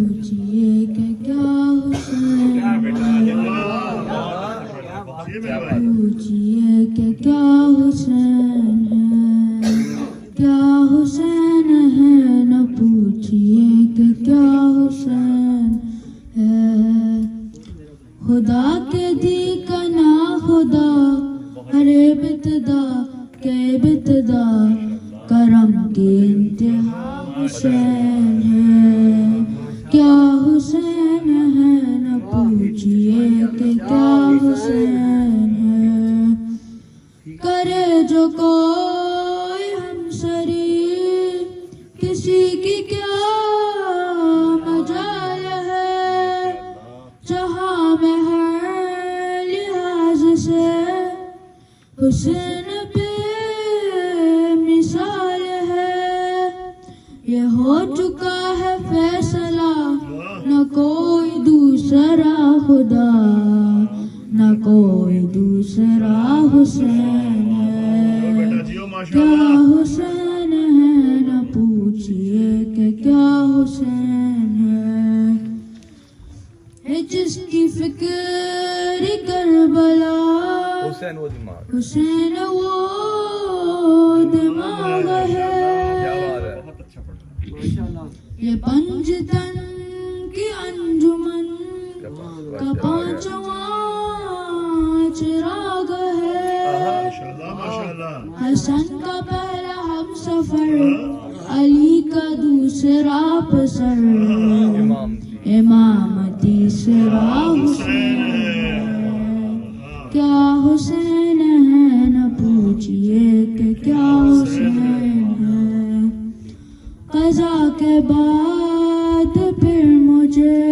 پوچھئے کہ کیا حسین ہے، پوچھئے کہ کیا حسین ہے، کیا حسین ہے، نہ پوچھئے کہ کیا حسین ہے، خدا کے دی کا نا خدا، ہر ابتدا کے ابتدا، کرم کی انتہا حسین ہے، کیا حسین ہے، نہ پوچھئے کہ کیا حسین ہے، کرے جو کوئی ہمسری کسی کی کیا مجال ہے، جہاں میں ہر لحاظ سے حسین بے مثال ہے، یہ ہو چکا ہے فیصلہ، نہ کوئی دوسرا خدا، نہ کوئی دوسرا حسین ہے، کیا حسین ہے، نہ پوچھئے کہ کیا حسین ہے، جس کی فکر کربلا، حسین وہ دماغ ہے، یہ پنجتن کی انجمن کا پانچواں چراغ ہے، حسن کا پہلا ہم سفر، علی کا دوسرا پسر، امام تیسرا حسین ہے، کیا حسین ہے، نہ پوچھئے کہ کیا حسین ہے، قضا کے بعد پھر مجھے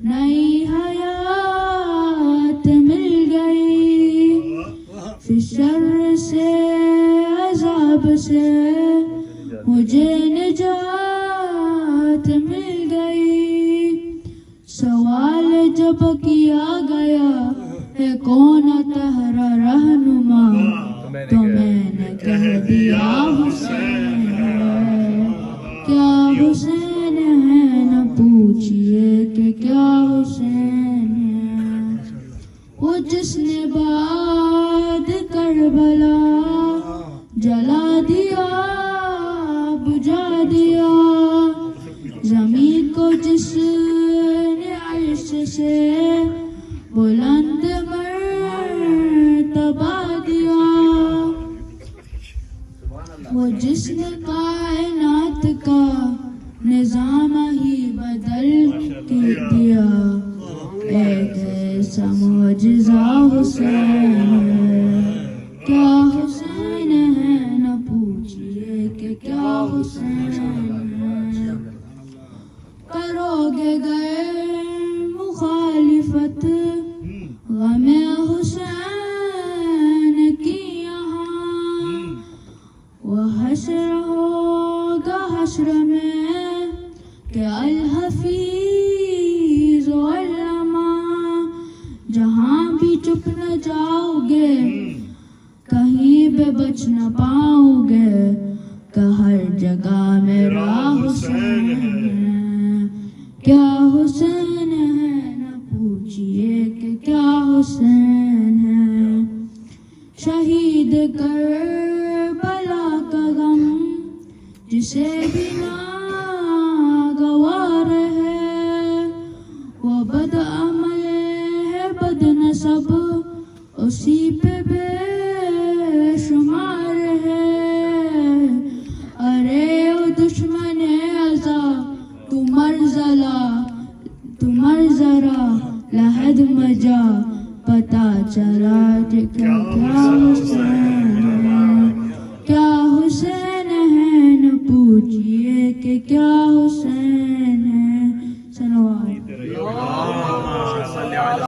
نئی حیات مل گئی، پھر شر سے عذاب سے مجھے نجات مل گئی، سوال جب کیا گیا ہے کون تہرا رہنما، تو میں نے کہہ دیا حسین ہے، کیا حسین ہے، نہ پوچھئے کہ کیا حسین ہے، وہ جس نے بعد کربلا جلا دیا بجھا دیا، زمین کو جس نے عرش سے بلند مرتبہ دیا، وہ جس نے کائنات کا نظام ہی بدل کے دیا، ایک ایسا معجزہ حسین ہے، کیا حسین ہے، نہ پوچھئے کہ کیا حسین ہے، کرو گے غیر مخالفت غم حسین کی یہاں، وہ حشر ہوگا حشر میں کہ الحفیظ علما، جہاں بھی چپ نہ جاؤ گے، کہیں پہ بچ نہ پاؤ گے، کہ ہر جگہ میرا حسین ہے، کیا حسین ہے، نہ پوچھئے کہ کیا حسین ہے، شہید کربلا کا غم جسے بھی ناگوار ہے، وہ بد عمل ہے بد نسب، اسی پہ بے شمار ہے، ارے او دشمن ازا تو مر ذرا لحد مجا، پتا چلا کہ کیا حسین ہے، کیا حسین ہے، نہ پوچھئے کہ کیا حسین